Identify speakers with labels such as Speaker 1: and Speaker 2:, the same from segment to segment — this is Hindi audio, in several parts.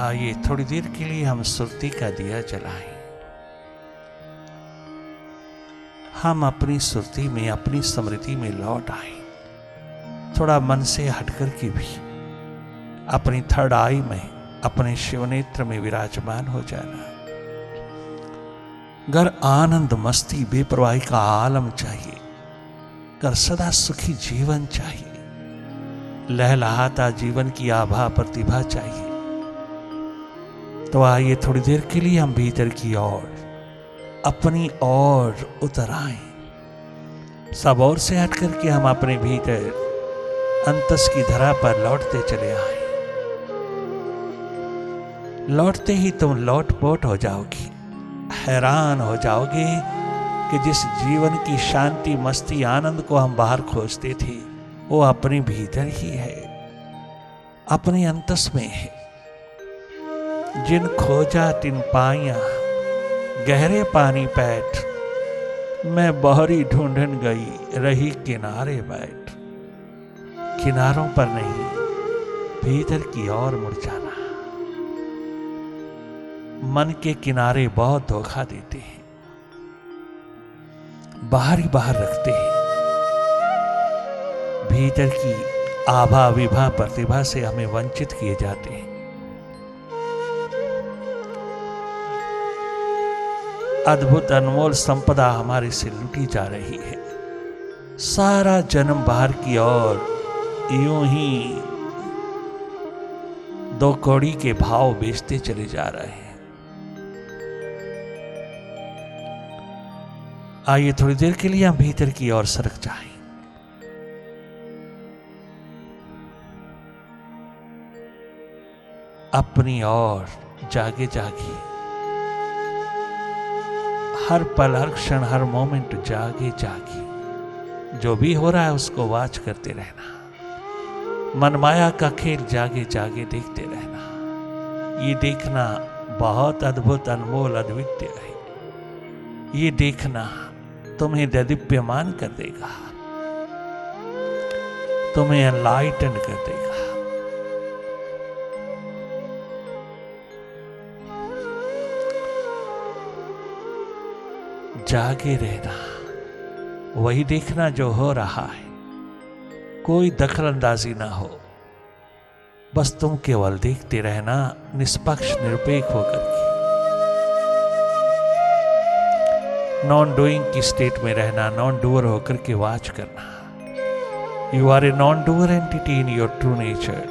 Speaker 1: आइए थोड़ी देर के लिए हम सुरती का दिया जलाएं। हम अपनी सुरती में, अपनी स्मृति में लौट आए। थोड़ा मन से हटकर के भी अपनी थर्ड आई में, अपने शिवनेत्र में विराजमान हो जाना। घर आनंद मस्ती बेपरवाही का आलम चाहिए, घर सदा सुखी जीवन चाहिए, लहलहाता जीवन की आभा प्रतिभा चाहिए। तो आइए थोड़ी देर के लिए हम भीतर की ओर, अपनी ओर उतर आए। सब ओर से हट करके हम अपने भीतर अंतस की धरा पर लौटते चले आए। लौटते ही तुम लोटपोट हो जाओगी, हैरान हो जाओगे कि जिस जीवन की शांति मस्ती आनंद को हम बाहर खोजते थे वो अपने भीतर ही है, अपने अंतस में है। जिन खोजा तिन पाया, गहरे पानी पैठ, मैं बहरी ढूंढन गई रही किनारे बैठ। किनारों पर नहीं, भीतर की ओर मुड़ जाना। मन के किनारे बहुत धोखा देते हैं, बाहर ही बाहर रखते हैं। भीतर की आभा विभा प्रतिभा से हमें वंचित किए जाते हैं। अद्भुत अनमोल संपदा हमारे से लूटी जा रही है। सारा जन्म बाहर की ओर यूं ही दो कौड़ी के भाव बेचते चले जा रहे हैं। आइए थोड़ी देर के लिए हम भीतर की ओर सरक जाएं। अपनी ओर जागे जागे, हर पल, हर क्षण, हर मोमेंट जागे जागे जो भी हो रहा है उसको वाच करते रहना। मनमाया का खेल जागे जागे देखते रहना। ये देखना बहुत अद्भुत अनमोल अद्वितीय है। ये देखना तुम्हें दैदीप्यमान कर देगा, तुम्हें एनलाइटन कर देगा। जागे रहना, वही देखना जो हो रहा है। कोई दखल अंदाजी ना हो, बस तुम केवल देखते रहना, निष्पक्ष निरपेक्ष होकर के। नॉन डूइंग की स्टेट में रहना, नॉन डूअर होकर के वाच करना। You are a non doer entity in your true nature.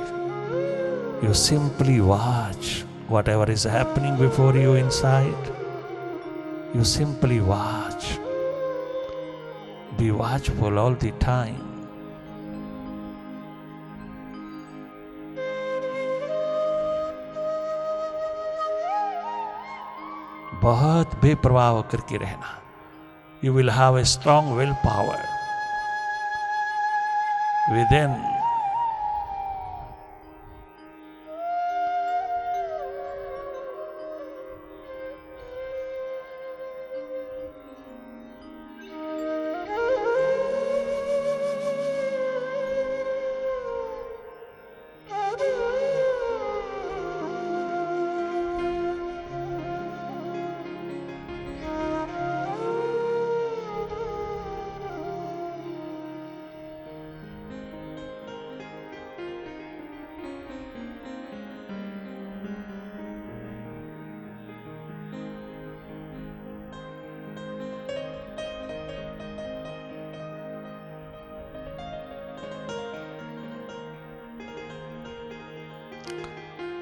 Speaker 1: You simply watch whatever is happening before you inside. You simply watch. Be watchful all the time. बहुत बेपरवाह होकर के रहना। You will have a strong willpower within.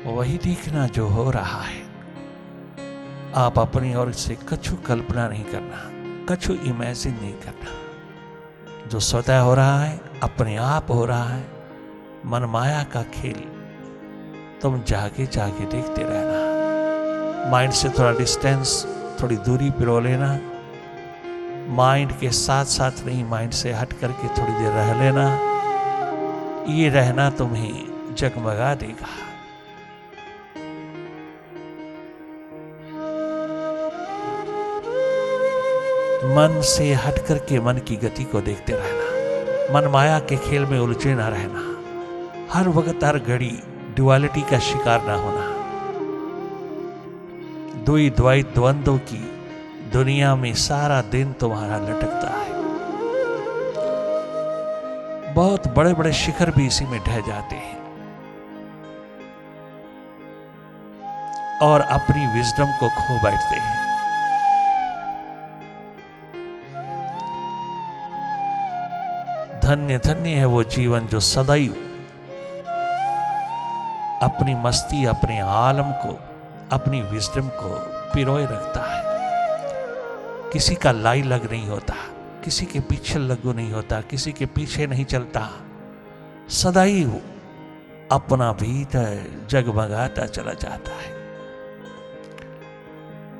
Speaker 1: वही देखना जो हो रहा है। आप अपनी ओर से कछु कल्पना नहीं करना, कछु इमेजिन नहीं करना। जो स्वतः हो रहा है, अपने आप हो रहा है। मनमाया का खेल तुम जागे जागे देखते रहना। माइंड से थोड़ा डिस्टेंस, थोड़ी दूरी पिरो लेना। माइंड के साथ साथ नहीं, माइंड से हट करके थोड़ी देर रह लेना। ये रहना तुम्हें जगमगा देगा। मन से हट करके मन की गति को देखते रहना। मन माया के खेल में उलझे ना रहना। हर वक्त हर घड़ी ड्युअलिटी का शिकार ना होना। दुई द्वैत द्वंद्वों की दुनिया में सारा दिन तुम्हारा लटकता है। बहुत बड़े बड़े शिखर भी इसी में ढह जाते हैं और अपनी विजडम को खो बैठते हैं। धन्य धन्य है वो जीवन जो सदैव अपनी मस्ती, अपने आलम को, अपनी विजडम को पिरोए रखता है। किसी का लाई लग नहीं होता, किसी के पीछे लगू नहीं होता, किसी के पीछे नहीं चलता, सदैव अपना भीतर जगमगाता चला जाता है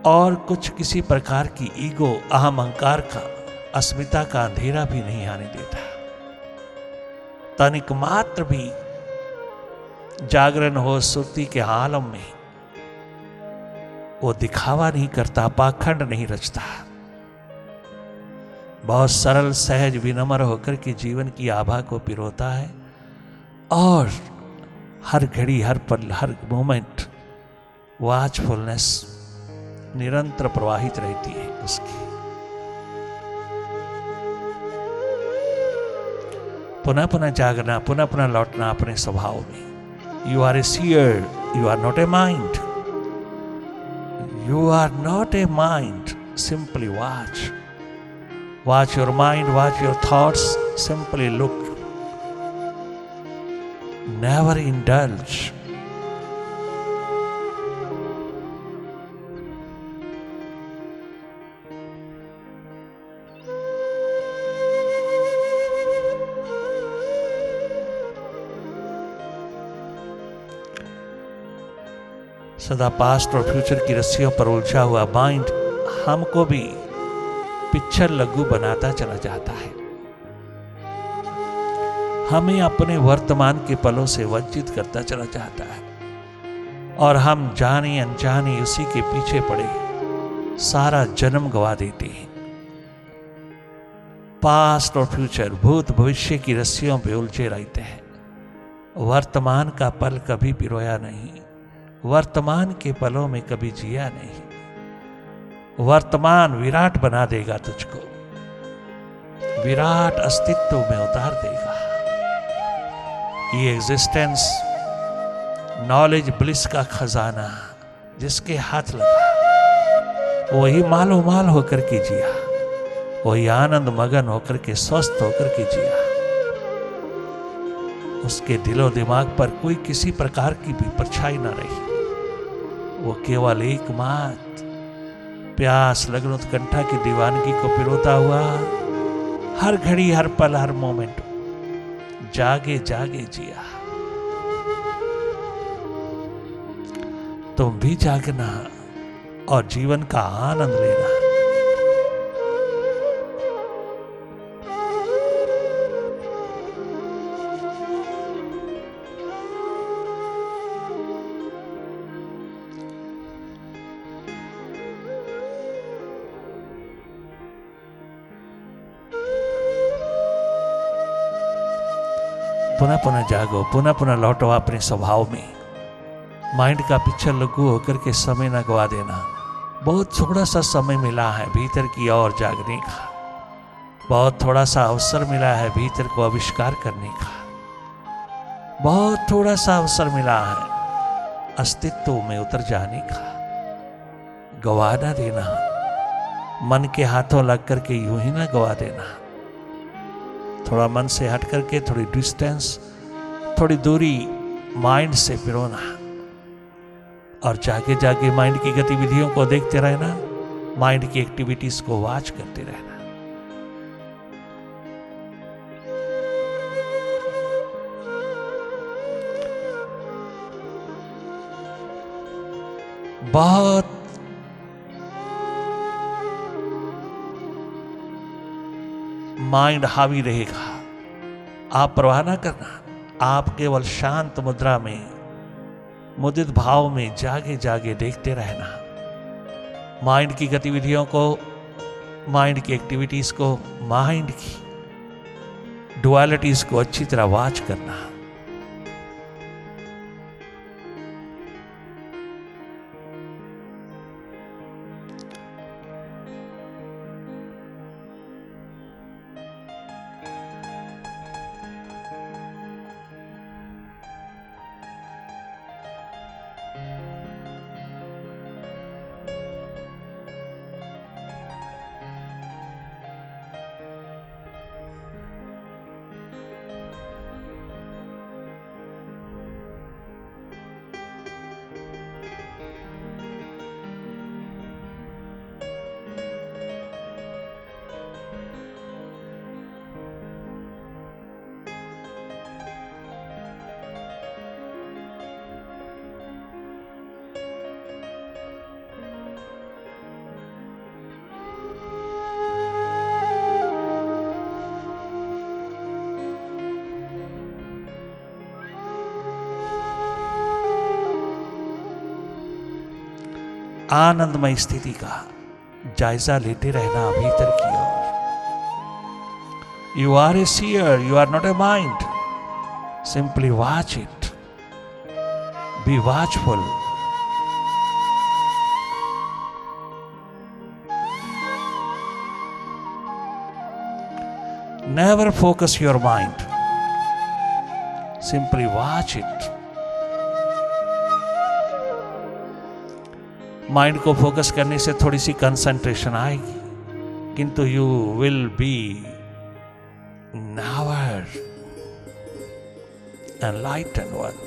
Speaker 1: और कुछ किसी प्रकार की ईगो, अहम, अहंकार का, अस्मिता का अंधेरा भी नहीं आने देता। तनिक मात्र भी जागरण हो सुरती के आलम में वो दिखावा नहीं करता, पाखंड नहीं रचता। बहुत सरल, सहज, विनम्र होकर के जीवन की आभा को पिरोता है और हर घड़ी, हर पल, हर मोमेंट वॉचफुलनेस निरंतर प्रवाहित रहती है उसकी। पुनः पुनः जागना, पुनः पुनः लौटना अपने स्वभाव में। You are a seer, you are not a mind, you are not a mind, simply watch, watch your mind, watch your thoughts, simply look, never indulge. सदा पास्ट और फ्यूचर की रस्सियों पर उलझा हुआ माइंड हमको भी पिक्चर लघु बनाता चला जाता है। हमें अपने वर्तमान के पलों से वंचित करता चला जाता है और हम जाने अनजाने उसी के पीछे पड़े सारा जन्म गवा देते हैं। पास्ट और फ्यूचर, भूत भविष्य की रस्सियों पे उलझे रहते हैं। वर्तमान का पल कभी पिरोया नहीं, वर्तमान के पलों में कभी जिया नहीं। वर्तमान विराट बना देगा तुझको, विराट अस्तित्व में उतार देगा। ये एग्जिस्टेंस, नॉलेज, ब्लिस का खजाना जिसके हाथ लगा वही मालो माल होकर के जिया, वही आनंद मगन होकर के, स्वस्थ होकर के जिया। उसके दिलो दिमाग पर कोई किसी प्रकार की भी परछाई न रही। वो केवल एकमात्र प्यास लगन उत्कंठा की दीवानगी को पिरोता हुआ हर घड़ी, हर पल, हर मोमेंट जागे जागे जिया। तुम भी जागना और जीवन का आनंद लेना। पुनः पुनः जागो, पुनः पुनः लौटो अपने स्वभाव में। माइंड का पिक्चर लघु होकर के समय न गवा देना। बहुत थोड़ा सा समय मिला है भीतर की ओर जागने का, बहुत थोड़ा सा अवसर मिला है भीतर को आविष्कार करने का, बहुत थोड़ा सा अवसर मिला है अस्तित्व में उतर जाने का। गवा ना देना, मन के हाथों लग करके यूं ही ना गवा देना। थोड़ा मन से हट करके, थोड़ी डिस्टेंस, थोड़ी दूरी माइंड से पिरोना और जागे जागे माइंड की गतिविधियों को देखते रहना, माइंड की एक्टिविटीज को वॉच करते रहना। बहुत माइंड हावी रहेगा, आप परवाह ना करना। आप केवल शांत मुद्रा में, मुदित भाव में जागे जागे देखते रहना। माइंड की गतिविधियों को, माइंड की एक्टिविटीज को, माइंड की डुअलिटीज को अच्छी तरह वॉच करना। आनंदमय स्थिति का जायजा लेते रहना भीतर की ओर। You are a seer, you are not a mind. Simply watch it, be watchful. Never focus your mind. Simply watch it. Mind को फोकस करने से थोड़ी सी कंसंट्रेशन आएगी, किंतु you will be never enlightened one.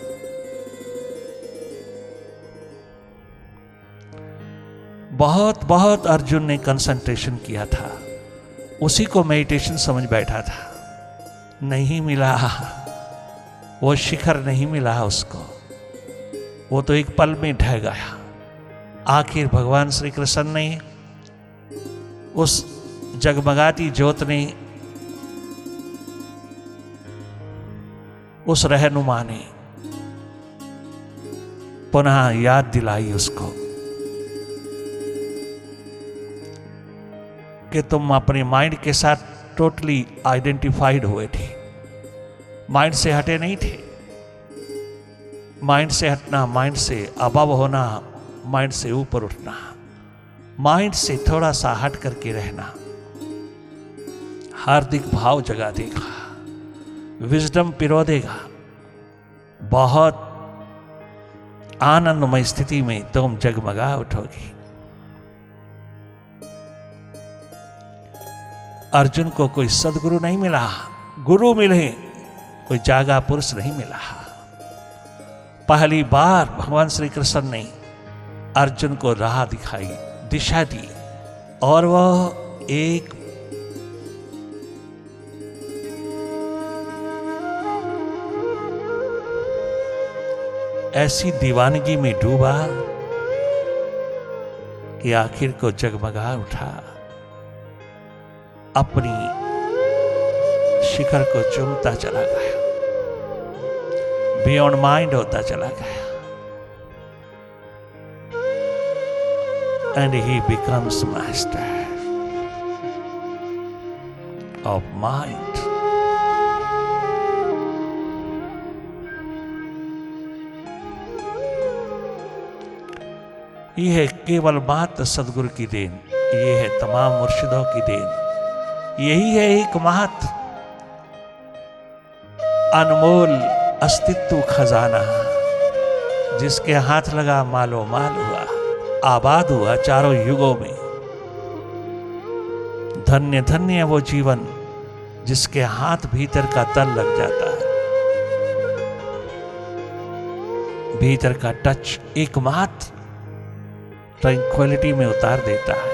Speaker 1: बहुत बहुत अर्जुन ने कंसंट्रेशन किया था, उसी को मेडिटेशन समझ बैठा था, नहीं मिला, वो शिखर नहीं मिला उसको, वो तो एक पल में ढह गया। आखिर भगवान श्री कृष्ण ने उस जगमगाती ज्योत ने, उस रहनुमा ने पुनः याद दिलाई उसको कि तुम अपने माइंड के साथ टोटली आइडेंटिफाइड हुए थे, माइंड से हटे नहीं थे। माइंड से हटना, माइंड से अबव होना, माइंड से ऊपर उठना, माइंड से थोड़ा सा हट करके रहना हार्दिक भाव जगा देगा, विजडम पिरो देगा। बहुत आनंदमय स्थिति में तुम जगमगा उठोगी। अर्जुन को कोई सदगुरु नहीं मिला, गुरु मिले, कोई जागा पुरुष नहीं मिला। पहली बार भगवान श्री कृष्ण ने अर्जुन को राह दिखाई, दिशा दी, और वह एक ऐसी दीवानगी में डूबा कि आखिर को जगमगा उठा, अपनी शिखर को चूमता चला गया, बियॉन्ड माइंड होता चला गया, and he becomes master of mind. ये है केवल मात्र सदगुरु की देन, ये है तमाम मुर्शिदों की देन, यही है एकमात्र अनमोल अस्तित्व खजाना, जिसके हाथ लगा मालो माल हुआ, आबाद हुआ चारों युगों में। धन्य धन्य है वो जीवन जिसके हाथ भीतर का तल लग जाता है, भीतर का टच एकमात्र ट्रैंक्विलिटी में उतार देता है।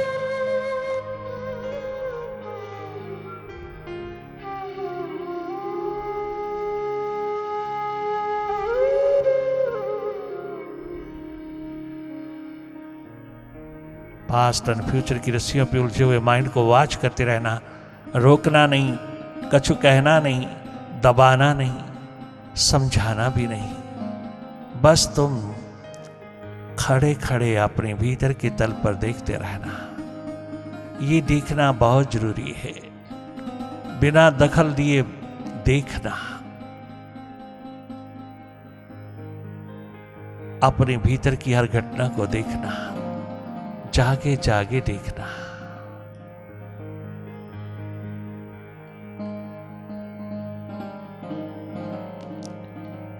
Speaker 1: पास्ट एंड फ्यूचर की रस्सियों पे उलझे हुए माइंड को वॉच करते रहना, रोकना नहीं, कछु कहना नहीं, दबाना नहीं, समझाना भी नहीं, बस तुम खड़े खड़े अपने भीतर के तल पर देखते रहना। ये देखना बहुत जरूरी है, बिना दखल दिए देखना, अपने भीतर की हर घटना को देखना, जागे जागे देखना।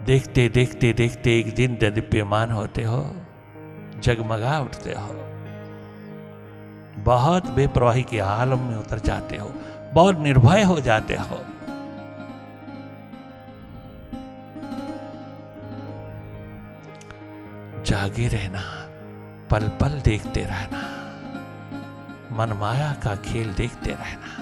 Speaker 1: देखते देखते देखते एक दिन दीप्यमान होते हो, जगमगा उठते हो, बहुत बेपरवाही के आलम में उतर जाते हो, बहुत निर्भय हो जाते हो। जागे रहना, पल पल देखते रहना, मनमाया का खेल देखते रहना।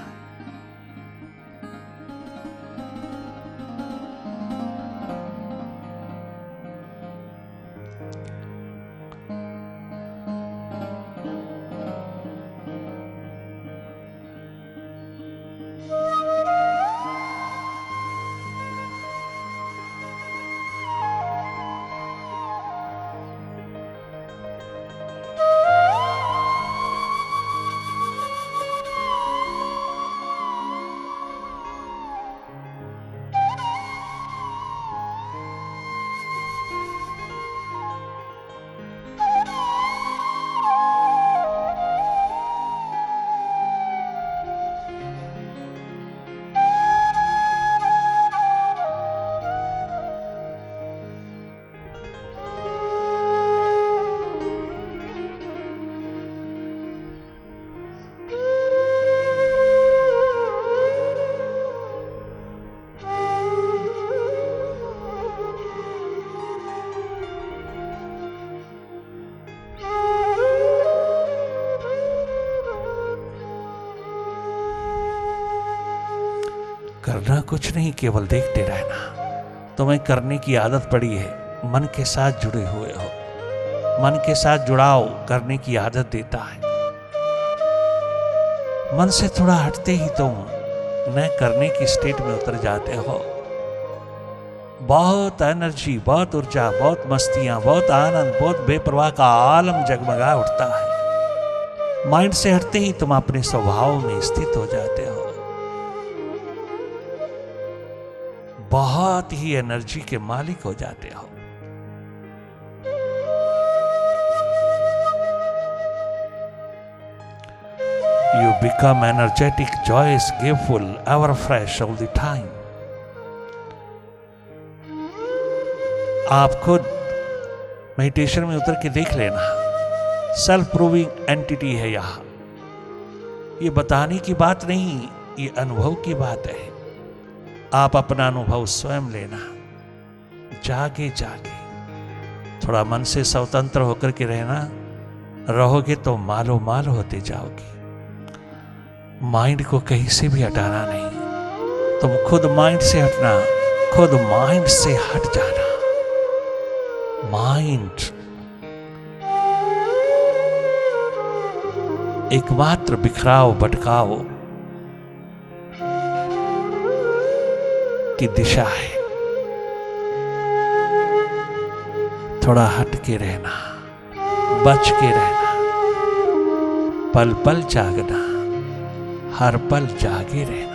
Speaker 1: कुछ नहीं, केवल देखते रहना। तुम्हें करने की आदत पड़ी है, मन के साथ जुड़े हुए हो, मन के साथ जुड़ाव करने की आदत देता है। मन से थोड़ा हटते ही तुम न करने की स्टेट में उतर जाते हो। बहुत एनर्जी, बहुत ऊर्जा, बहुत मस्तियां, बहुत आनंद, बहुत बेपरवाह का आलम जगमगा उठता है। माइंड से हटते ही तुम अपने स्वभाव में स्थित हो जाते हो। बहुत ही एनर्जी के मालिक हो जाते हो। You become energetic, joyous, grateful, ever fresh all the time. आप खुद मेडिटेशन में उतर के देख लेना। सेल्फ प्रूविंग एंटिटी है यहां। ये बताने की बात नहीं, ये अनुभव की बात है। आप अपना अनुभव स्वयं लेना, जागे जागे। थोड़ा मन से स्वतंत्र होकर के रहना। रहोगे तो मालो माल होते जाओगे। माइंड को कहीं से भी हटाना नहीं। तुम खुद माइंड से हटना, खुद माइंड से हट जाना। माइंड एकमात्र बिखराव भटकाव की दिशा है। थोड़ा हट के रहना, बच के रहना, पल पल जागना, हर पल जागे रहना।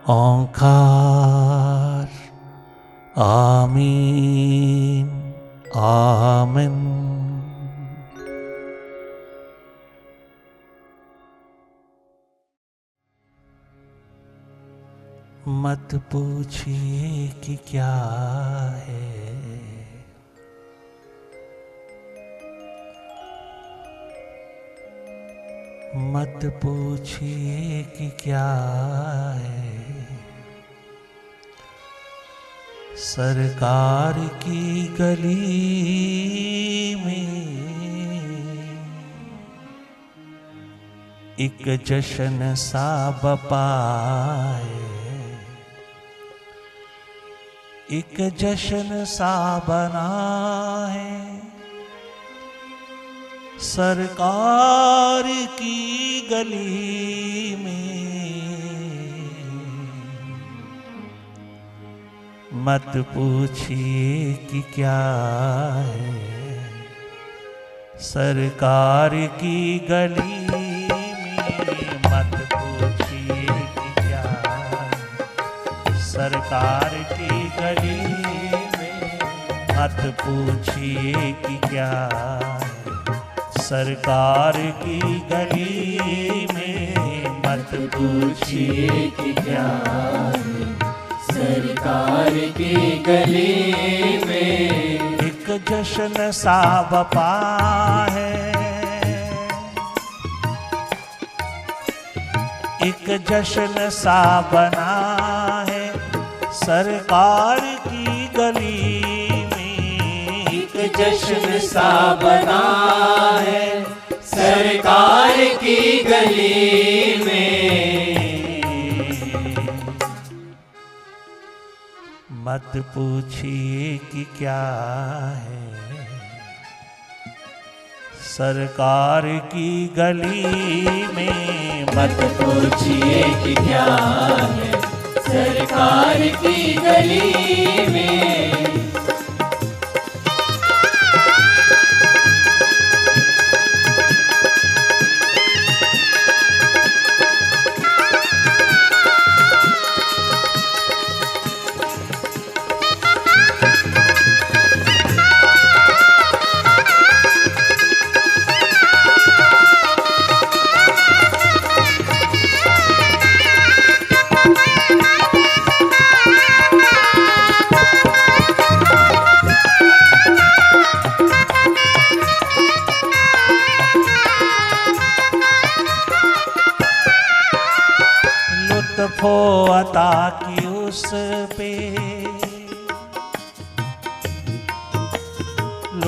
Speaker 1: ओंकार आमीन आमीन। मत पूछिए कि क्या है, मत पूछिए कि क्या है। सरकार की गली में एक जश्न सा बपा है, एक जश्न सा बना है। सरकार की गली में मत पूछिए कि क्या है। सरकार की गली में मत पूछिए कि क्या है। सरकार की गली में मत पूछिए कि क्या है। सरकार की गली में मत पूछिए कि क्या है।
Speaker 2: सरकार की गली में
Speaker 1: एक जश्न सा बपा है, एक जश्न सा बना है। सरकार की गली में एक
Speaker 2: जश्न सा बना है। सरकार की गली में
Speaker 1: मत पूछिए कि क्या है। सरकार की गली में
Speaker 2: मत पूछिए कि क्या है। सरकार की गली में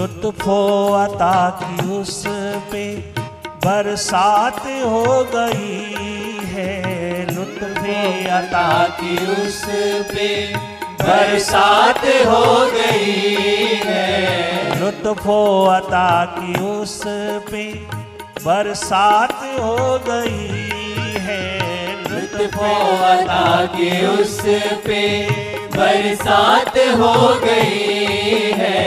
Speaker 1: लुत्फो अता की उस पे बरसात हो गई है। लुत्फे अता
Speaker 2: की उस पे बरसात हो गई है।
Speaker 1: लुत्फो अता की उस पे बरसात हो गई है।
Speaker 2: लुत्फो अता की उस पे बरसात हो गई है।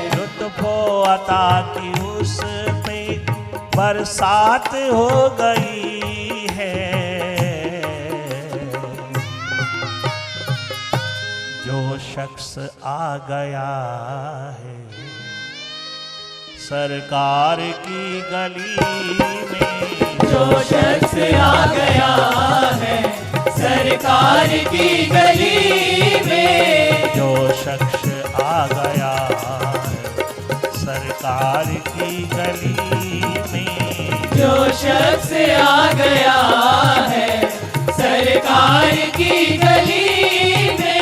Speaker 1: लुत्फो अता की उस पे बरसात हो गई है। जो शख्स आ गया है सरकार की गली में,
Speaker 2: जो शख्स आ गया है सरकार की गली में,
Speaker 1: जो शख्स आ गया है सरकार की गली में,
Speaker 2: जो शख्स आ गया है सरकार की गली में,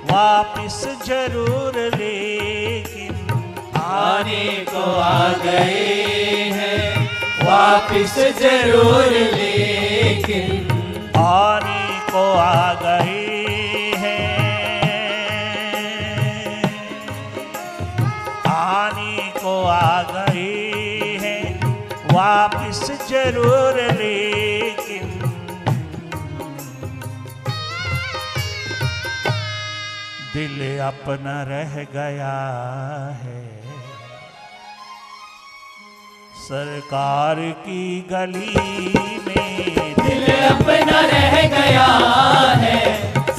Speaker 1: वापिस जरूर लेकिन
Speaker 2: आने को आ गए हैं वापिस जरूर लेकिन
Speaker 1: आने को आ गए हैं आने को आ गए हैं वापिस जरूर लेकिन दिल अपना रह गया है सरकार की गली में।
Speaker 2: दिल अपना रह गया है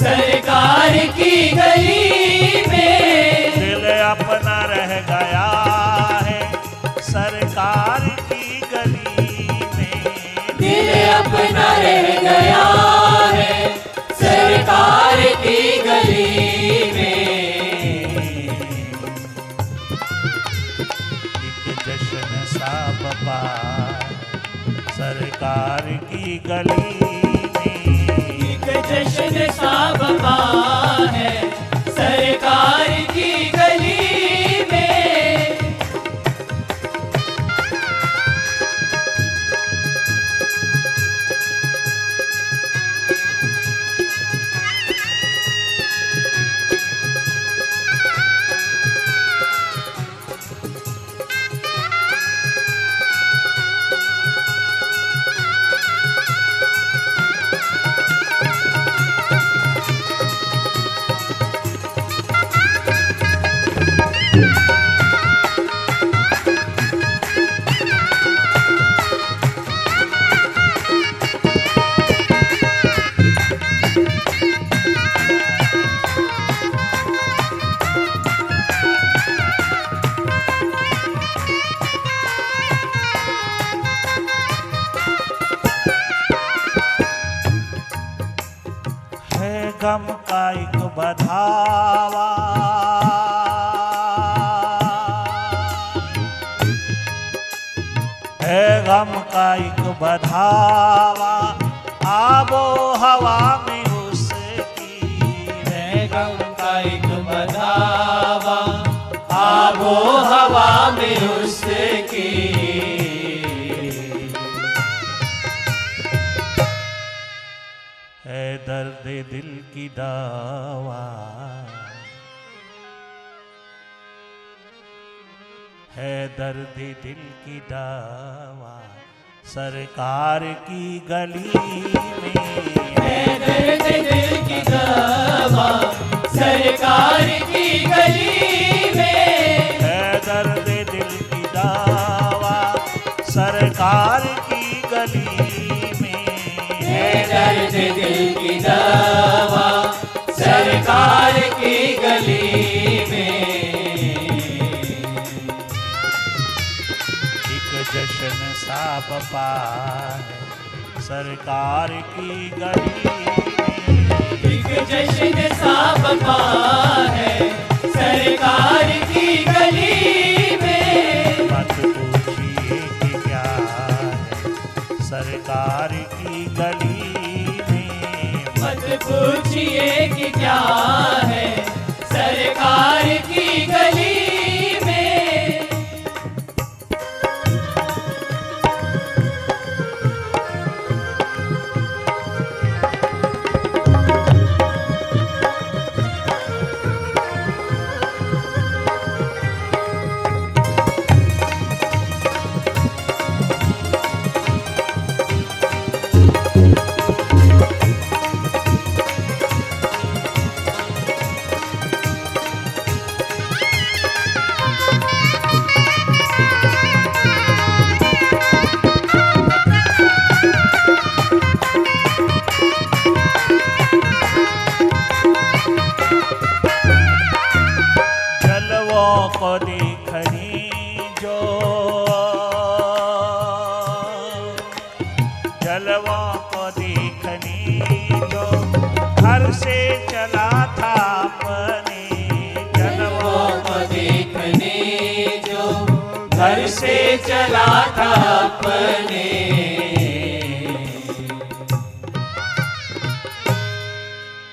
Speaker 2: सरकार की गली में।
Speaker 1: दिल अपना रह गया है सरकार की गली में।
Speaker 2: दिल अपना रह गया है सरकार की गली में।
Speaker 1: एक जश्न सा बपा सरकार की गली में।
Speaker 2: एक जश्न सा बपा है सरकार की गली में।
Speaker 1: गम का एक बधावा है गम का एक बधावा आबो हवा में उसकी
Speaker 2: है गम का एक बधावा आबो हवा में उसकी।
Speaker 1: है दर्द दिल की दावा है दर्द दिल की दावा सरकार की गली में।
Speaker 2: है दर्द दिल की दवा सरकार की गली में,
Speaker 1: है दर्द दिल की दवा सरकार की गली में,
Speaker 2: है दर्द दिल की दवा सरकार की गली में।
Speaker 1: एक जश्न सा बपा है सरकार की गली में,
Speaker 2: एक जश्न सा बपा है सरकार की गली में।
Speaker 1: मत पूछिए कि क्या है सरकार की गली में,
Speaker 2: मत पूछिए कि क्या है सरकार की गली में।
Speaker 1: जलवों को देखनी जो, जलवों को देखनी जो घर से चला था अपने,
Speaker 2: जलवों को देखने जो घर से चला था अपने।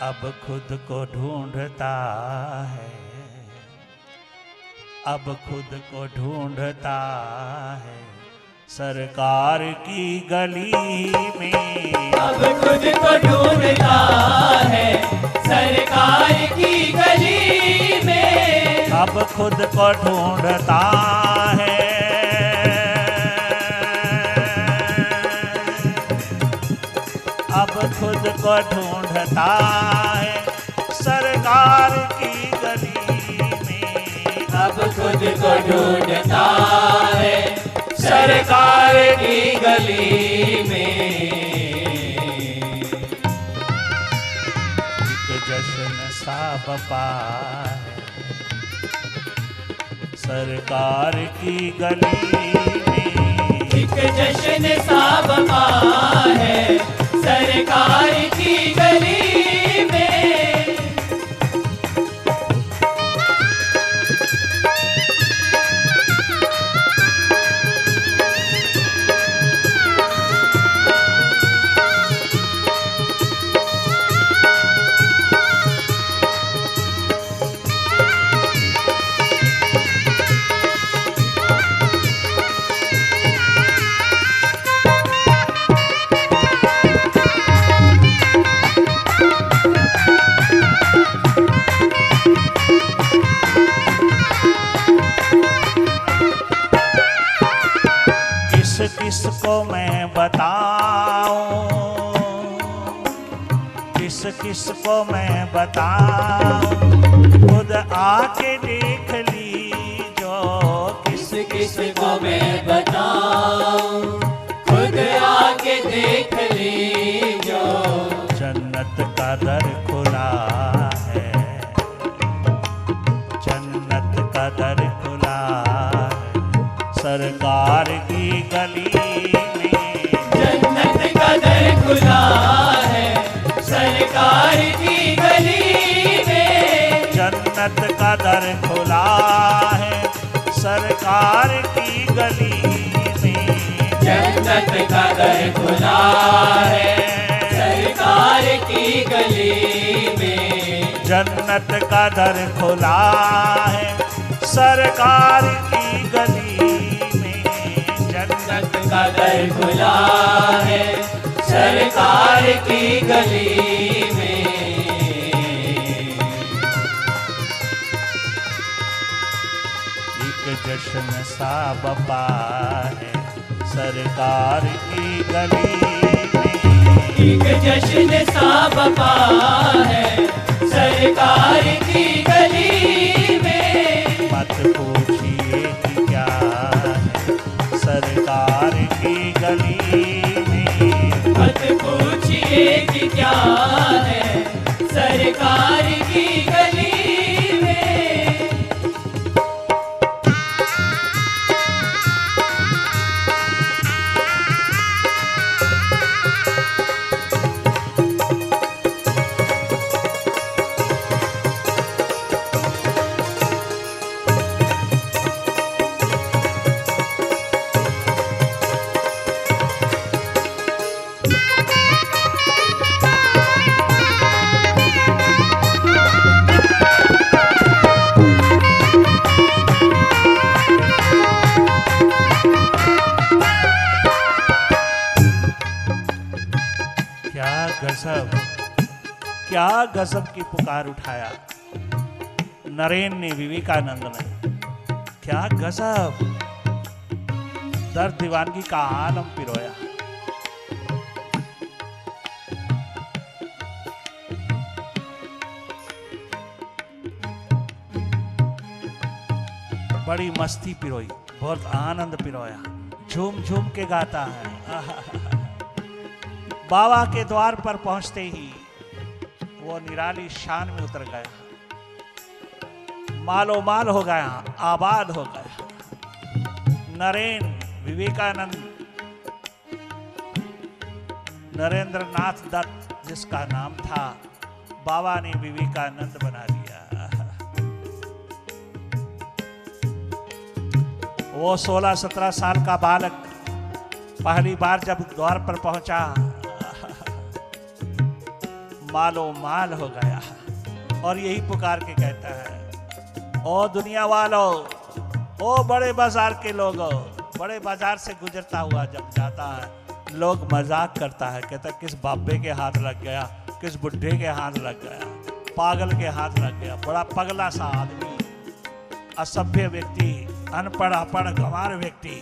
Speaker 1: अब खुद को ढूंढता है, अब खुद को ढूंढता है सरकार की गली में,
Speaker 2: अब खुद को ढूंढता है सरकार की गली में।
Speaker 1: अब खुद को ढूंढता है, अब खुद को ढूंढता है सरकार की गली में,
Speaker 2: अब खुद को ढूंढता है सरकार की गली में।
Speaker 1: एक जश्न सा बपा है सरकार की गली में,
Speaker 2: एक जश्न सा बपा है सरकार की गली में।
Speaker 1: किसको मैं बताऊं, किसको मैं बताऊं, खुद आके देख लीजो,
Speaker 2: किसको मैं बताऊं, खुद आके देख लीजो।
Speaker 1: जन्नत का दर खुला है, जन्नत का दर खुला है सरकार की गली में,
Speaker 2: जन्नत का दर खुला है सरकार की गली में।
Speaker 1: जन्नत का दर खुला है सरकार की गली में,
Speaker 2: जन्नत का दर खुला है सरकार की गली में।
Speaker 1: जन्नत का दर खुला है सरकार की गली में, जन्नत
Speaker 2: का दर खुला है सरकार की गली में।
Speaker 1: एक जश्न सा बपा है सरकार की गली में,
Speaker 2: एक जश्न सा बपा है सरकार की गली में।
Speaker 1: मत पूछिए कि क्या है सरकार की गली में।
Speaker 2: मत पूछिए कि क्या है सरकार की गली में।
Speaker 1: क्या गजब की पुकार उठाया नरेन ने, विवेकानंद ने। क्या गजब, दर्द दीवानगी का आलम पिरोया। बड़ी मस्ती पिरोई, बहुत आनंद पिरोया, झूम झूम के गाता है। बाबा के द्वार पर पहुंचते ही वो निराली शान में उतर गया, मालो माल हो गया, आबाद हो गया। नरेन विवेकानंद, नरेंद्रनाथ दत्त जिसका नाम था, बाबा ने विवेकानंद बना दिया। वो 16-17 साल का बालक पहली बार जब द्वार पर पहुंचा, मालो माल हो गया और यही पुकार के कहता है, ओ दुनिया वालों, ओ बड़े बाजार के लोगों। बड़े बाजार से गुजरता हुआ जब जाता है, लोग मजाक करता है, कहता है किस बाबे के हाथ लग गया, किस बुढ़े के हाथ लग गया, पागल के हाथ लग गया, बड़ा पगला सा आदमी, असभ्य व्यक्ति, अनपढ़ अपढ़ गंवार व्यक्ति,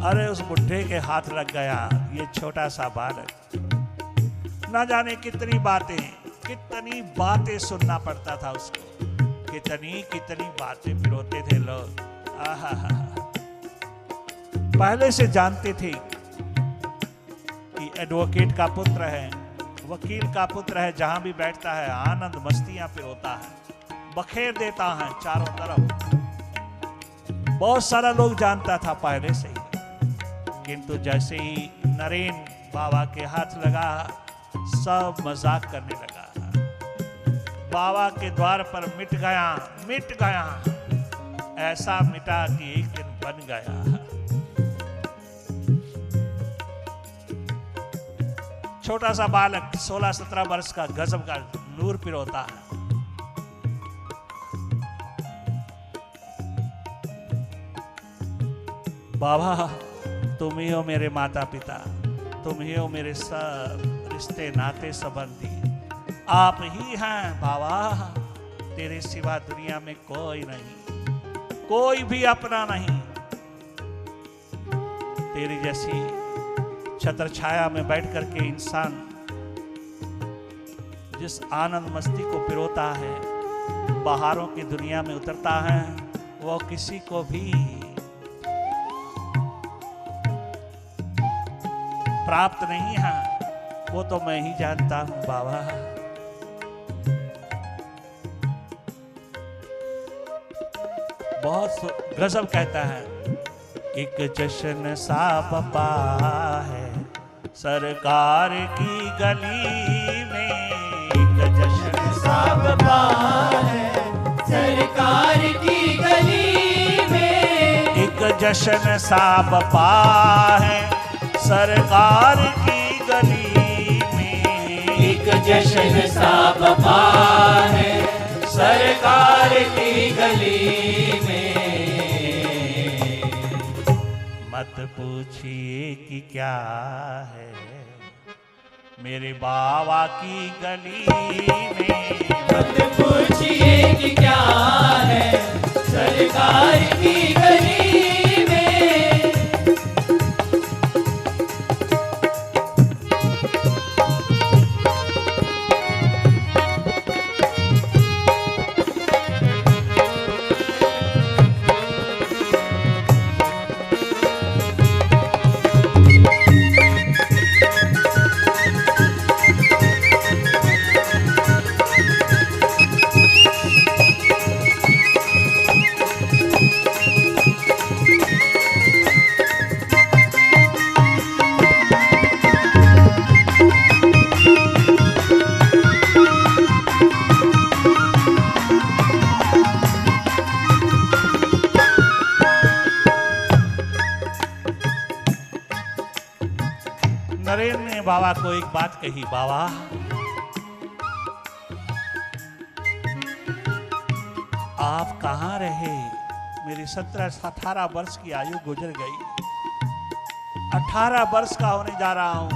Speaker 1: अरे उस बुढ़े के हाथ लग गया ये छोटा सा बालक। ना जाने कितनी बातें सुनना पड़ता था उसको, कितनी बातें पिरोते थे लोग। पहले से जानते थे कि एडवोकेट का पुत्र है, वकील का पुत्र है, जहां भी बैठता है आनंद मस्तियां पिरोता है, बखेर देता है चारों तरफ। बहुत सारा लोग जानता था पहले से ही, किंतु जैसे ही नरेन बाबा के हाथ लगा, सब मजाक करने लगा। बाबा के द्वार पर मिट गया, ऐसा मिटा कि एक दिन बन गया। छोटा सा बालक 16-17 वर्ष का गजब का नूर पिरोता है। बाबा तुम ही हो मेरे माता पिता, तुम ही हो मेरे सब रिश्ते नाते संबंधी, आप ही हैं बाबा, तेरे सिवा दुनिया में कोई नहीं, कोई भी अपना नहीं। तेरी जैसी छत्र छाया में बैठ करके इंसान जिस आनंद मस्ती को पिरोता है, बहारों की दुनिया में उतरता है, वो किसी को भी प्राप्त नहीं है, वो तो मैं ही जानता हूं बाबा। बहुत गजब कहता है, एक जश्न सा बपा है सरकार की गली में। एक जश्न सा
Speaker 2: बपा है सरकार की गली में।
Speaker 1: एक जश्न सा बपा है सरकार की गली में।
Speaker 2: एक जश्न सा बपा है सरकार की गली में।
Speaker 1: मत पूछिए कि क्या है मेरे बाबा की गली में।
Speaker 2: मत पूछिए कि क्या है सरकार की गली में।
Speaker 1: नरेन ने बाबा को एक बात कही, बाबा आप कहाँ रहे? मेरी 17-18 वर्ष की आयु गुजर गई, 18 वर्ष का होने जा रहा हूं।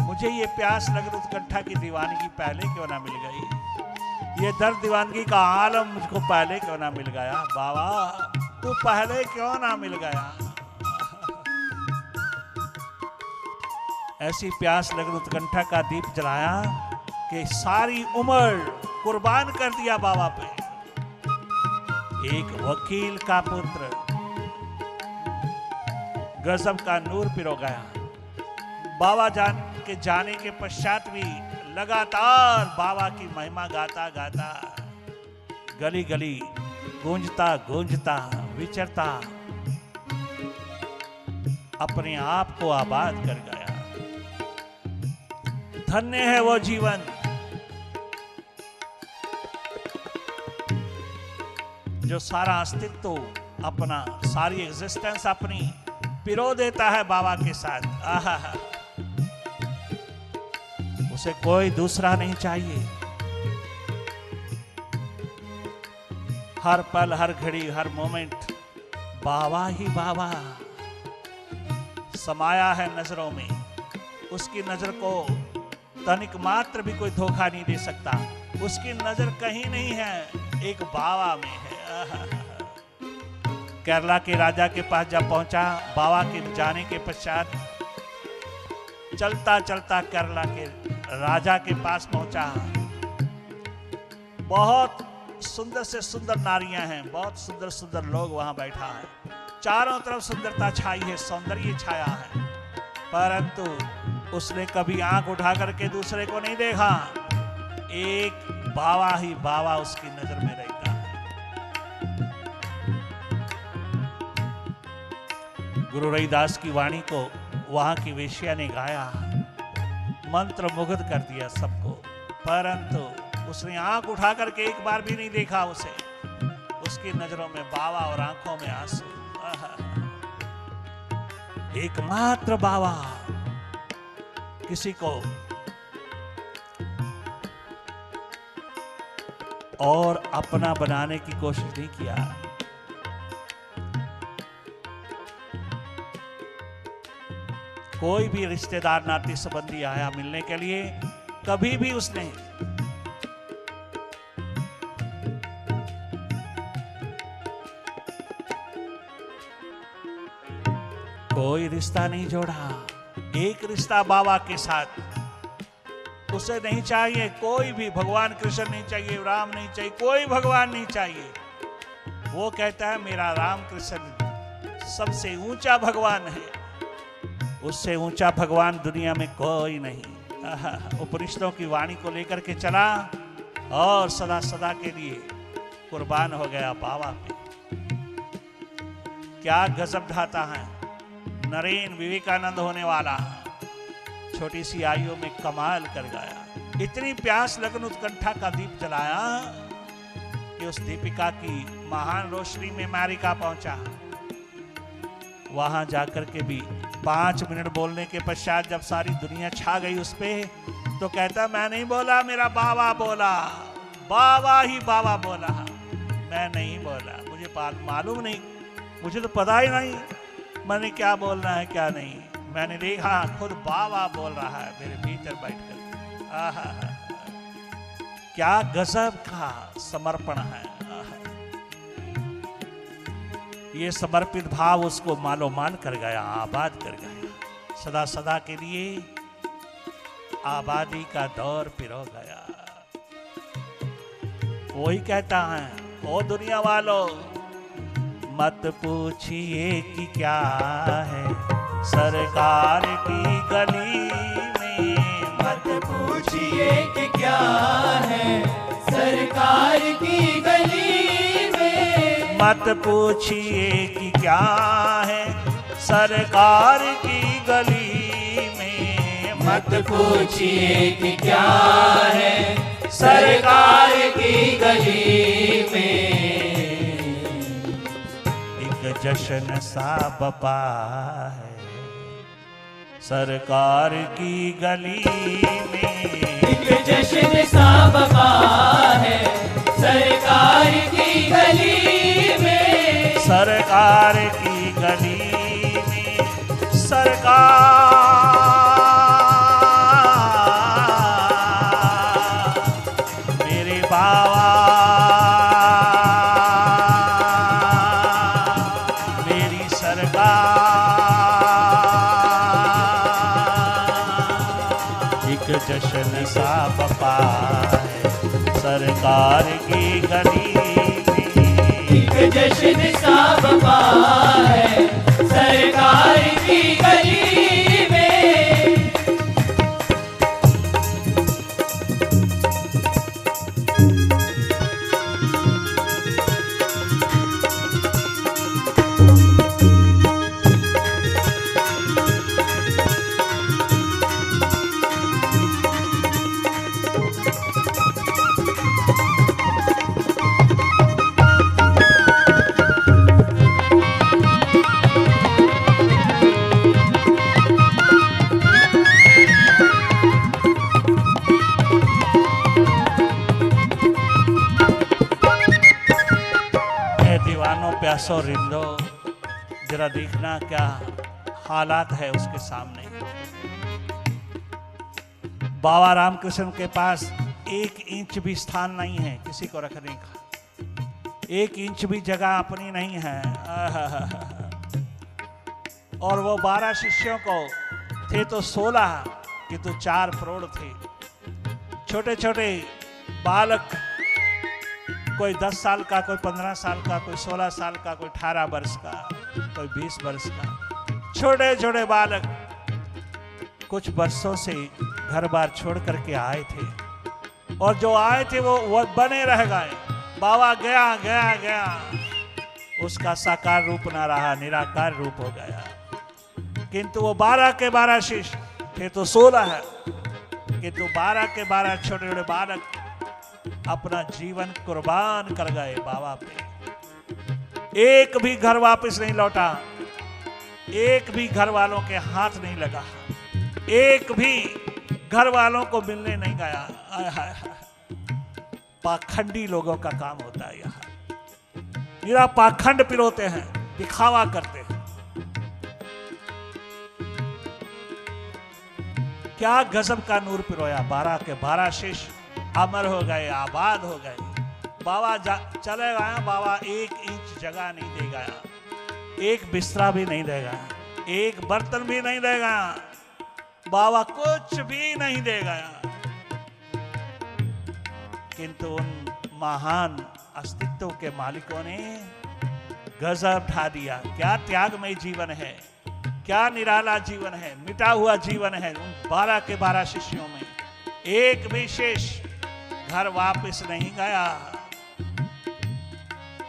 Speaker 1: मुझे ये प्यास लग उत्कंठा की दीवानगी पहले क्यों ना मिल गई? ये दर्द दीवानगी का आलम मुझको पहले क्यों ना मिल गया? बाबा तू पहले क्यों ना मिल गया? ऐसी प्यास लगन उत्कंठा का दीप जलाया कि सारी उम्र कुर्बान कर दिया बाबा पे। एक वकील का पुत्र गजब का नूर पिरो गया। बाबा के जाने के पश्चात भी लगातार बाबा की महिमा गाता गाता गली गली गूंजता गूंजता विचरता अपने आप को आबाद कर गया। धन्य है वो जीवन जो सारा अस्तित्व अपना, सारी एग्जिस्टेंस अपनी पिरो देता है बाबा के साथ। आहा, उसे कोई दूसरा नहीं चाहिए। हर पल, हर घड़ी, हर मोमेंट बाबा ही बाबा समाया है नजरों में। उसकी नजर को तनिक मात्र भी कोई धोखा नहीं दे सकता। उसकी नजर कहीं नहीं है, एक बाबा में है। केरला के राजा के पास जब पहुंचा, बाबा के जाने के पश्चात चलता चलता केरला के राजा के पास पहुंचा। बहुत सुंदर से सुंदर नारियां हैं, बहुत सुंदर सुंदर लोग वहां बैठा है। चारों तरफ सुंदरता छाई है, सौंदर्य छाया है, परंतु उसने कभी आंख उठा करके दूसरे को नहीं देखा। एक बाबा ही बाबा उसकी नजर में रहता है। गुरु रविदास की वाणी को वहां की वेश्या ने गाया, मंत्र मुग्ध कर दिया सबको, परंतु उसने आंख उठा करके एक बार भी नहीं देखा उसे। उसकी नजरों में बाबा और आंखों में आंसू। एकमात्र बाबा, किसी को और अपना बनाने की कोशिश नहीं किया। कोई भी रिश्तेदार नाती संबंधी आया मिलने के लिए, कभी भी उसने कोई रिश्ता नहीं जोड़ा। एक रिश्ता बाबा के साथ उसे नहीं चाहिए। कोई भी, भगवान कृष्ण नहीं चाहिए, राम नहीं चाहिए, कोई भगवान नहीं चाहिए। वो कहता है मेरा राम कृष्ण सबसे ऊंचा भगवान है, उससे ऊंचा भगवान दुनिया में कोई नहीं। उपनिषदों की वाणी को लेकर के चला और सदा सदा के लिए कुर्बान हो गया बाबा पे। क्या गजब ढाता है नरेन, विवेकानंद होने वाला, छोटी सी आयु में कमाल कर गया। इतनी प्यास लगन उत्कंठा का दीप जलाया कि उस दीपिका की महान रोशनी में अमेरिका पहुंचा। वहां जाकर के भी 5 मिनट बोलने के पश्चात जब सारी दुनिया छा गई उस पे, तो कहता मैं नहीं बोला, मेरा बाबा बोला, बाबा ही बाबा बोला, मैं नहीं बोला। मुझे मालूम नहीं, मुझे तो पता ही नहीं मैंने क्या बोलना है क्या नहीं। मैंने देखा खुद बाबा बोल रहा है मेरे भीतर बैठकर। आहा, क्या गजब का समर्पण है। ये समर्पित भाव उसको मालो माल कर गया, आबाद कर गया। सदा सदा के लिए आबादी का दौर पिरो गया। वही कहता है, ओ दुनिया वालों मत पूछिए कि क्या है सरकार की गली में।
Speaker 2: मत पूछिए कि क्या है सरकार की गली में।
Speaker 1: मत पूछिए कि क्या है सरकार की गली में।
Speaker 2: मत पूछिए कि क्या है सरकार की गली में।
Speaker 1: एक जश्न सा बपा है सरकार की गली में
Speaker 2: एक जश्न सा बपा है सरकार की गली में,
Speaker 1: सरकार की गली में सरकार मेरे बाबा मेरी सरकार एक जश्न सा बपा है सरकार की गली
Speaker 2: एक जश्न सा बपा है सरकार की गली में।
Speaker 1: प्यासो रिंदो जरा देखना क्या हालात है उसके सामने। बाबा रामकृष्ण के पास 1 इंच भी स्थान नहीं है किसी को रखने का, 1 इंच भी जगह अपनी नहीं है। और वो 12 शिष्यों को थे तो 16 किंतु 4 प्रौढ़ थे, छोटे छोटे बालक, कोई 10 साल का, कोई 15 साल का, कोई 16 साल का, कोई 18 वर्ष का, कोई 20 वर्ष का, छोटे छोटे बालक कुछ वर्षों से घर बार छोड़ करके आए थे और जो आए थे वो बने रह गए। बाबा गया गया गया, उसका साकार रूप ना रहा, निराकार रूप हो गया। किंतु वो 12 के 12 शिष्य थे तो 16 है, किंतु 12 के 12 छोटे छोटे बालक अपना जीवन कुर्बान कर गए बाबा पे। एक भी घर वापस नहीं लौटा, एक भी घर वालों के हाथ नहीं लगा, एक भी घर वालों को मिलने नहीं गया। पाखंडी लोगों का काम होता है यहाँ, मेरा पाखंड पिरोते हैं, दिखावा करते हैं। क्या गजब का नूर पिरोया। 12 के 12 शिष्य अमर हो गए, आबाद हो गए। बाबा चले गए, बाबा 1 इंच जगह नहीं दे गया, 1 बिस्तरा भी नहीं देगा, 1 बर्तन भी नहीं देगा, बाबा कुछ भी नहीं दे गया। किंतु उन महान अस्तित्व के मालिकों ने गजब ढा दिया। क्या त्यागमय जीवन है, क्या निराला जीवन है, मिटा हुआ जीवन है। उन 12 के 12 शिष्यों में एक भी शेष घर वापस नहीं गया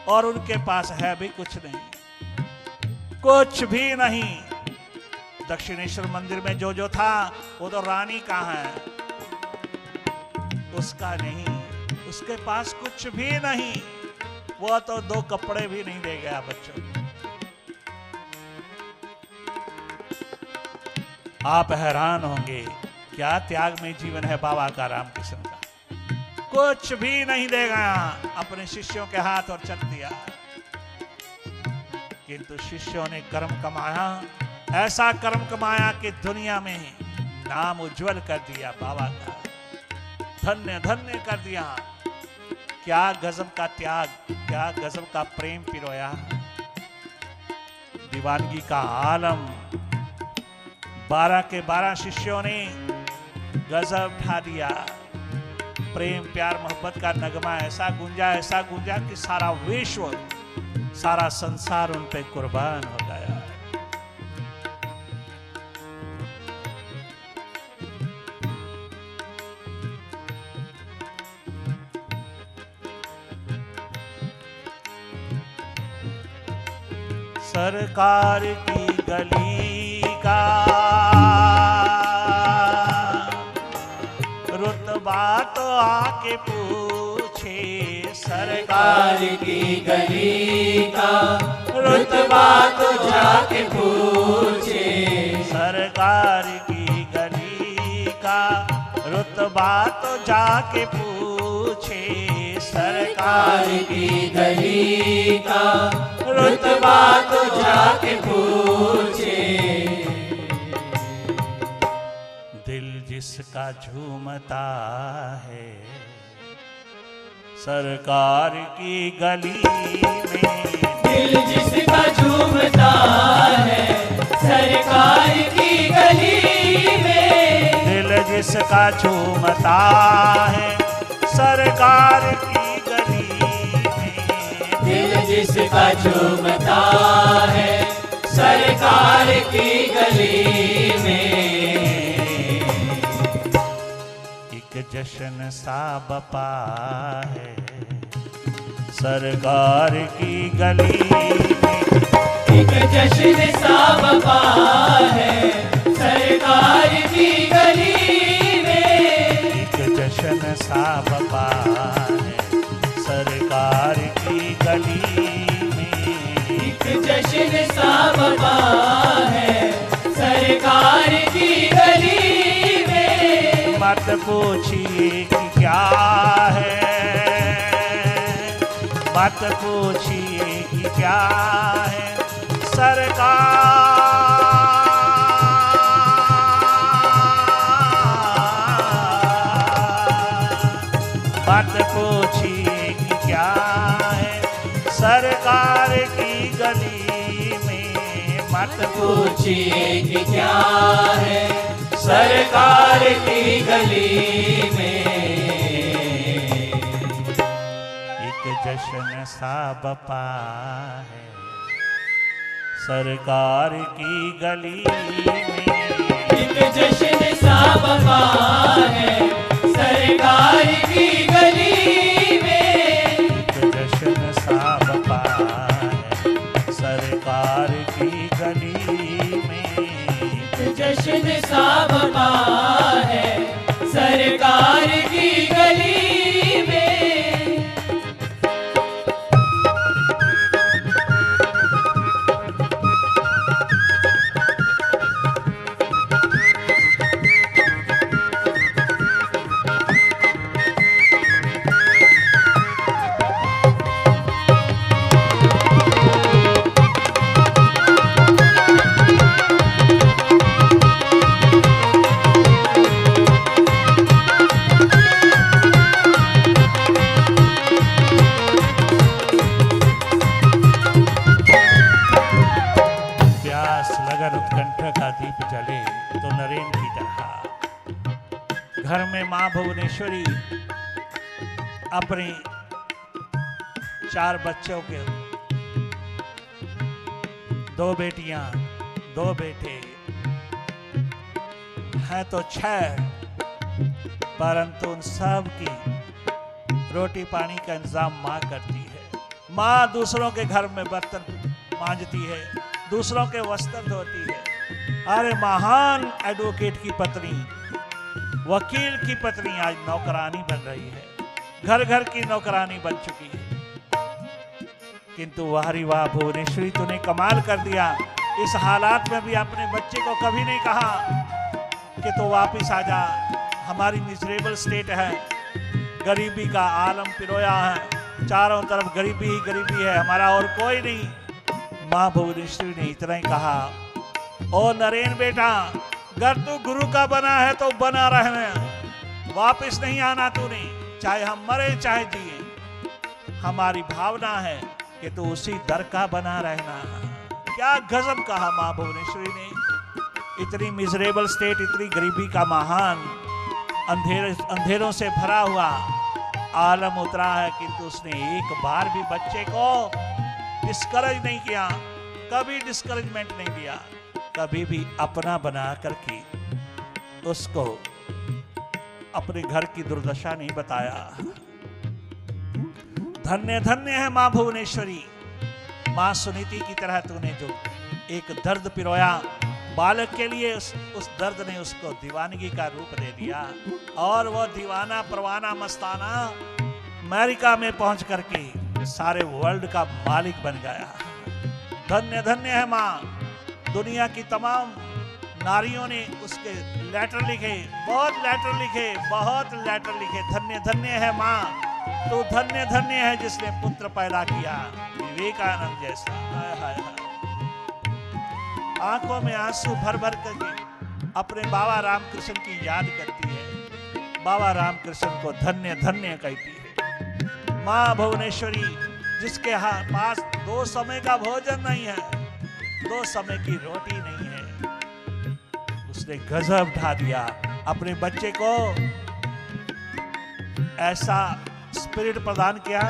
Speaker 1: और उनके पास है भी कुछ नहीं, कुछ भी नहीं। दक्षिणेश्वर मंदिर में जो जो था वो तो रानी का है, उसका नहीं, उसके पास कुछ भी नहीं। वो तो 2 कपड़े भी नहीं दे गया बच्चों को। आप हैरान होंगे क्या त्याग में जीवन है बाबा का, रामकृष्ण का। कुछ भी नहीं दे गया, अपने शिष्यों के हाथ और चल दिया। किंतु शिष्यों ने कर्म कमाया, ऐसा कर्म कमाया कि दुनिया में नाम उज्जवल कर दिया बाबा का, धन्य धन्य कर दिया। क्या गजब का त्याग, क्या गजब का प्रेम पिरोया। दीवानगी का आलम 12 के 12 शिष्यों ने गजब ढा दिया। प्रेम प्यार मोहब्बत का नगमा ऐसा गूंजा कि सारा विश्व, सारा संसार उन पे कुर्बान हो गया। सरकार की गली का रुतबा तो आके पूछे,
Speaker 2: सरकार की गली का रुतबा तो जाके पूछे,
Speaker 1: सरकार रुतबा तो जाके पूछे
Speaker 2: सरकार की गली का रुतबा तो जाके पूछे।
Speaker 1: दिल जिसका झूमता है सरकार की गली में,
Speaker 2: दिल जिसका झूमता है सरकार की गली में,
Speaker 1: दिल जिसका झूमता है सरकार की गली में,
Speaker 2: दिल जिसका झूमता है सरकार की गली में।
Speaker 1: एक जश्न सा बपा है सरकार की गली में,
Speaker 2: एक जश्न सा बपा है सरकार की गली में,
Speaker 1: एक जश्न सा बपा है सरकार की गली में,
Speaker 2: एक जश्न सा बपा है सरकार की गली में।
Speaker 1: मत पूछिए कि क्या है, मत पूछिए कि क्या है सरकार, मत पूछिए कि क्या है सरकार की गली में, मत
Speaker 2: पूछिए कि क्या है सरकार की गली में।
Speaker 1: एक जश्न सा बपा है सरकार की गली में,
Speaker 2: एक जश्न सा बपा है सरकार की गली में,
Speaker 1: एक जश्न सा बपा है सरकार की गली में,
Speaker 2: एक जश्न सा बपा है सरकार की गली में।
Speaker 1: घर में मां भुवनेश्वरी अपने 4 बच्चों के 2 बेटियां 2 बेटे हैं तो 6, परंतु उन सब की रोटी पानी का इंतजाम मां करती है। मां दूसरों के घर में बर्तन मांजती है, दूसरों के वस्त्र धोती है। अरे महान एडवोकेट की पत्नी, वकील की पत्नी आज नौकरानी बन रही है, घर घर की नौकरानी बन चुकी है। किंतु वाहरी वाह भुवनेश्वरी, तूने कमाल कर दिया। इस हालात में भी अपने बच्चे को कभी नहीं कहा कि तू वापिस आ जा, हमारी मिजरेबल स्टेट है, गरीबी का आलम पिरोया है, चारों तरफ गरीबी ही गरीबी है, हमारा और कोई नहीं। मां भुवनेश्वरी ने इतना ही कहा, ओ नरेन बेटा, अगर तू गुरु का बना है तो बना रहना, वापिस नहीं आना तूने, चाहे हम मरे चाहे जिए। हमारी भावना है कि तू उसी दर का बना रहना। क्या गजब कहा मां भुवनेश्वरी ने। इतनी मिजरेबल स्टेट, इतनी गरीबी का महान अंधेरों से भरा हुआ आलम उतरा है, किंतु उसने एक बार भी बच्चे को डिस्करेज नहीं किया, कभी डिस्करेजमेंट नहीं दिया, कभी भी अपना बना करके उसको अपने घर की दुर्दशा नहीं बताया। धन्य धन्य है मां भुवनेश्वरी, मां सुनीति की तरह तूने जो एक दर्द पिरोया बालक के लिए, उस दर्द ने उसको दीवानगी का रूप दे दिया और वह दीवाना परवाना मस्ताना अमेरिका में पहुंच करके सारे वर्ल्ड का मालिक बन गया। धन्य धन्य है मां। दुनिया की तमाम नारियों ने उसके लेटर लिखे, बहुत लेटर लिखे, बहुत लेटर लिखे। धन्य धन्य है माँ, तो धन्य धन्य है जिसने पुत्र पैदा किया, विवेकानंद जैसा। हाय हाय हाय। आंखों में आंसू भर भर करके अपने बाबा रामकृष्ण की याद करती है, बाबा रामकृष्ण को धन्य धन्य कहती है। माँ भुवनेश्वरी जिसके पास 2 समय का भोजन नहीं है, 2 समय की रोटी नहीं है, उसने गजब ढा दिया। अपने बच्चे को ऐसा स्पिरिट प्रदान किया,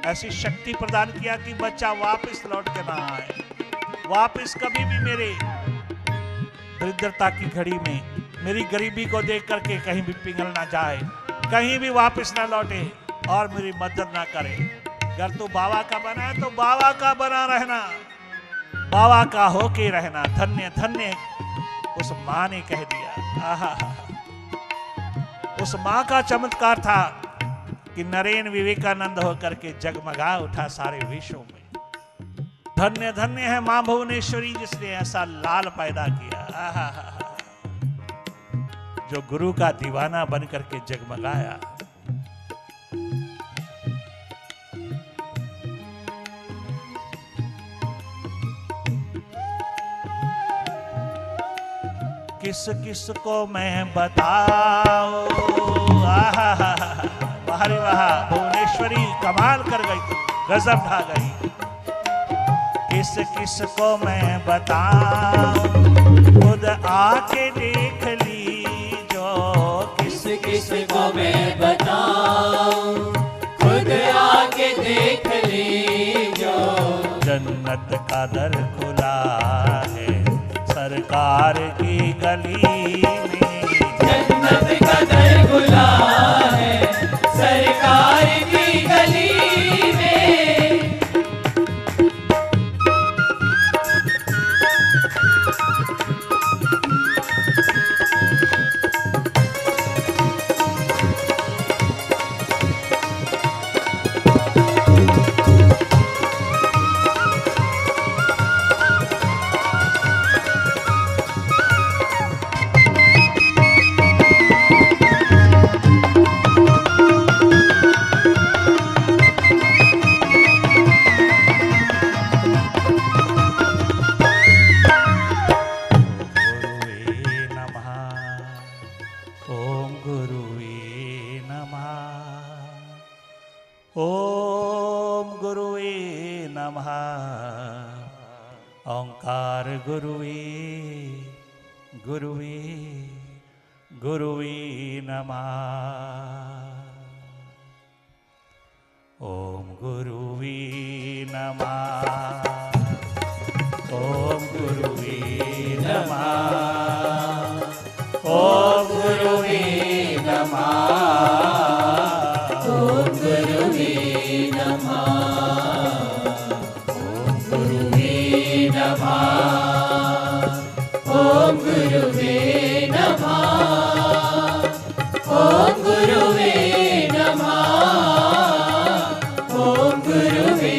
Speaker 1: ऐसी शक्ति प्रदान किया कि बच्चा वापस लौट के ना आए, वापस कभी भी मेरे दरिद्रता की घड़ी में मेरी गरीबी को देख करके कहीं भी पिघल ना जाए, कहीं भी वापस ना लौटे और मेरी मदद ना करे। अगर तू बाबा का बना है तो बाबा का बना रहना, बाबा का होके रहना। धन्य धन्य उस माँ ने कह दिया। आहा, उस माँ का चमत्कार था कि नरेन विवेकानंद होकर के जगमगा उठा सारे विश्व में। धन्य धन्य है माँ भुवनेश्वरी जिसने ऐसा लाल पैदा किया, आहा, जो गुरु का दीवाना बन करके जगमगाया। किस किस को मैं बताऊं, वाह रे वाह, भुवनेश्वरी कमाल कर गई, तू गजब ढा गई। किस किस को मैं बताऊं, खुद आके देख ली जो।
Speaker 2: किस किस को मैं बताऊं, खुद आके देख ली जो।
Speaker 1: जन्नत का दर खुला है सरकार की गली में,
Speaker 2: जन्नत का दर खुला है सरकार की गली में।
Speaker 1: ओंकार गुरुवे गुरुवे गुरुवे नमः। ओम गुरुवे नमः, ओम गुरुवे नमः, ओम गुरुवे नमः,
Speaker 2: ओम गुरुवे नमः,
Speaker 1: ओम गुरुवे नमः,
Speaker 2: ओम गुरुवे नमः, ओम गुरुवे नमः, ओम गुरुवे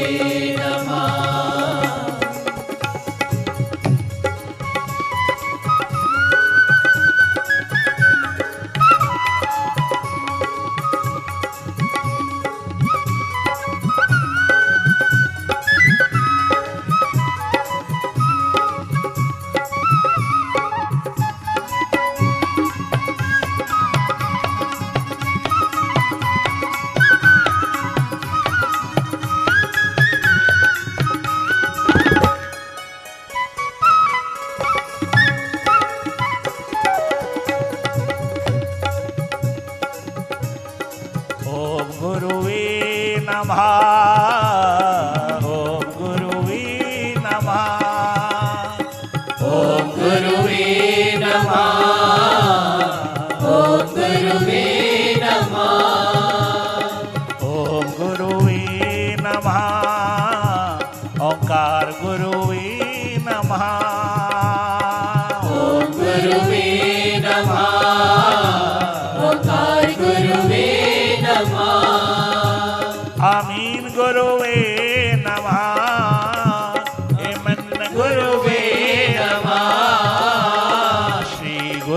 Speaker 2: नमः।
Speaker 1: ओम गुरुवे नमः, ओम गुरुवे नमः,
Speaker 2: ओम गुरुवे नमः, ओम गुरुवे नमः,
Speaker 1: ओम गुरुवे नमः, ओंकार गुरुवे नमः,
Speaker 2: ओम गुरुवे नमः, ओंकार गुरुवे नमः।
Speaker 1: आमीन गुरुवे नमः, एमन गुरुवे नमः,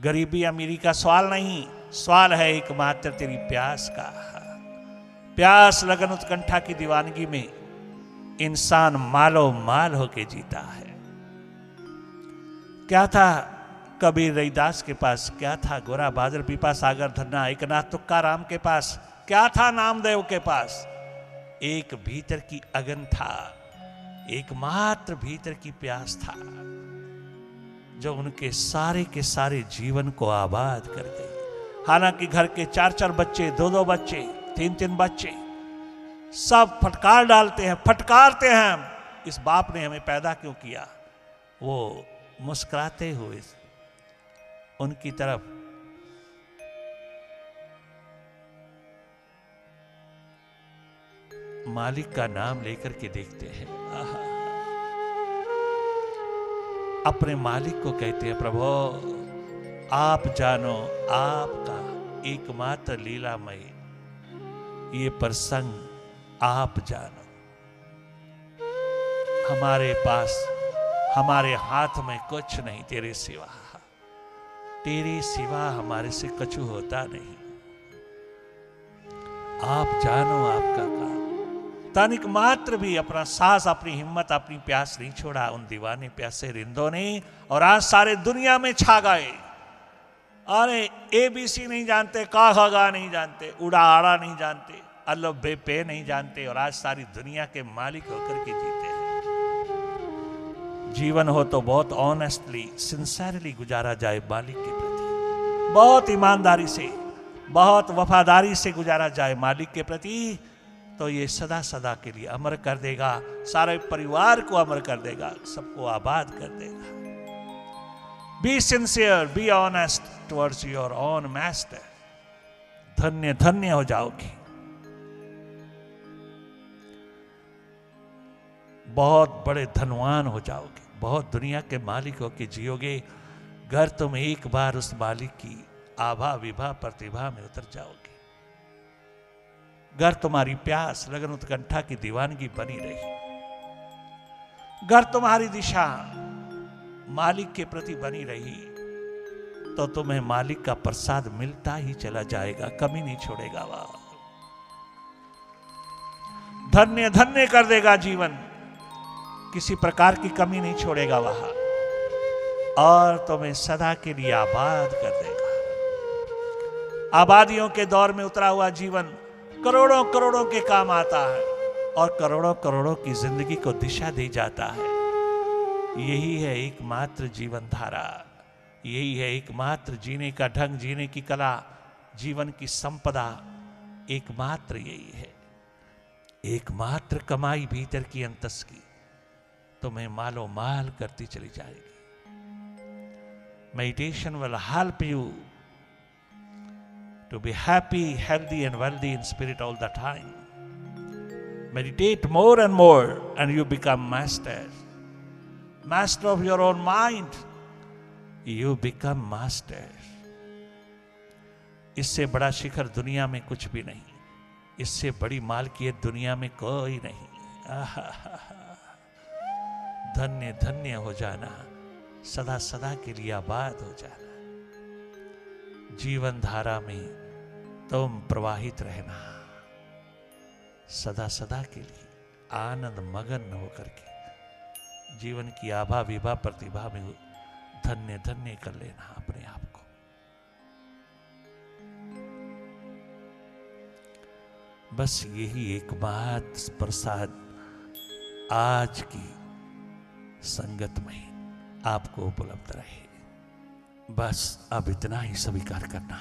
Speaker 1: गरीबी अमीरी का सवाल नहीं, सवाल है एकमात्र तेरी प्यास का। प्यास लगन उत्कंठा की दीवानगी में इंसान मालो माल होके जीता है। क्या था कबीर रविदास के पास, क्या था गोरा बादल पीपा सागर धन्ना एकनाथ तुक्का राम के पास, क्या था नामदेव के पास? एक भीतर की अगन था, एकमात्र भीतर की प्यास था जो उनके सारे के सारे जीवन को आबाद कर गई। हालांकि घर के 4-4 बच्चे, 2-2 बच्चे, 3-3 बच्चे सब फटकार डालते हैं, फटकारते हैं, इस बाप ने हमें पैदा क्यों किया? वो मुस्कुराते हुए उनकी तरफ मालिक का नाम लेकर के देखते हैं। आहा। अपने मालिक को कहते हैं, प्रभु आप जानो, आपका एकमात्र लीलामय ये प्रसंग आप जानो। हमारे पास, हमारे हाथ में कुछ नहीं तेरे सिवा, तेरे सिवा हमारे से कछु होता नहीं। आप जानो आपका काम। तनिक मात्र भी अपना साहस, अपनी हिम्मत, अपनी प्यास नहीं छोड़ा उन दीवाने प्यासे रिंदों ने, और आज सारे दुनिया में छा गए। अरे ABC नहीं जानते, का खा गा नहीं जानते, उड़ा आड़ा नहीं जानते, अल्लाह बेपे नहीं जानते, और आज सारी दुनिया के मालिक होकर के जीते हैं। जीवन हो तो बहुत ऑनेस्टली, सिंसियरली गुजारा जाए मालिक के प्रति, बहुत ईमानदारी से, बहुत वफादारी से गुजारा जाए मालिक के प्रति, तो ये सदा सदा के लिए अमर कर देगा, सारे परिवार को अमर कर देगा, सबको आबाद कर देगा। Be sincere, be honest towards your own master. धन्य धन्य हो जाओगे, बहुत बड़े धनवान हो जाओगे, बहुत दुनिया के मालिक होके जियोगे। घर तुम एक बार उस मालिक की आभा विभा प्रतिभा में उतर जाओगे। घर तुम्हारी प्यास लगन उत्कंठा की दीवानगी बनी रही, घर तुम्हारी दिशा मालिक के प्रति बनी रही, तो तुम्हें मालिक का प्रसाद मिलता ही चला जाएगा, कमी नहीं छोड़ेगा। वह धन्य धन्य कर देगा जीवन, किसी प्रकार की कमी नहीं छोड़ेगा वह, और तुम्हें सदा के लिए आबाद कर देगा। आबादियों के दौर में उतरा हुआ जीवन करोड़ों करोड़ों के काम आता है, और करोड़ों करोड़ों की जिंदगी को दिशा दे जाता है। यही है एकमात्र जीवन धारा, यही है एकमात्र जीने का ढंग, जीने की कला, जीवन की संपदा, एकमात्र यही है। एकमात्र कमाई भीतर की अंतस की तुम्हें मालो माल करती चली जाएगी। Meditation will help you to be happy, healthy and wealthy in spirit all the time. Meditate more and more and you become master. Master of your own mind. You become master. इससे बड़ा शिखर दुनिया में कुछ भी नहीं, इससे बड़ी मालकियत दुनिया में कोई नहीं। धन्य धन्य हो जाना, सदा सदा के लिए आबाद हो जाना। जीवन धारा में तुम प्रवाहित रहना, सदा सदा के लिए आनंद मगन होकर के जीवन की आभा विभा प्रतिभा में धन्य धन्य कर लेना अपने आप को। बस यही एकमात्र प्रसाद आज की संगत में आपको उपलब्ध रहे। बस अब इतना ही स्वीकार करना।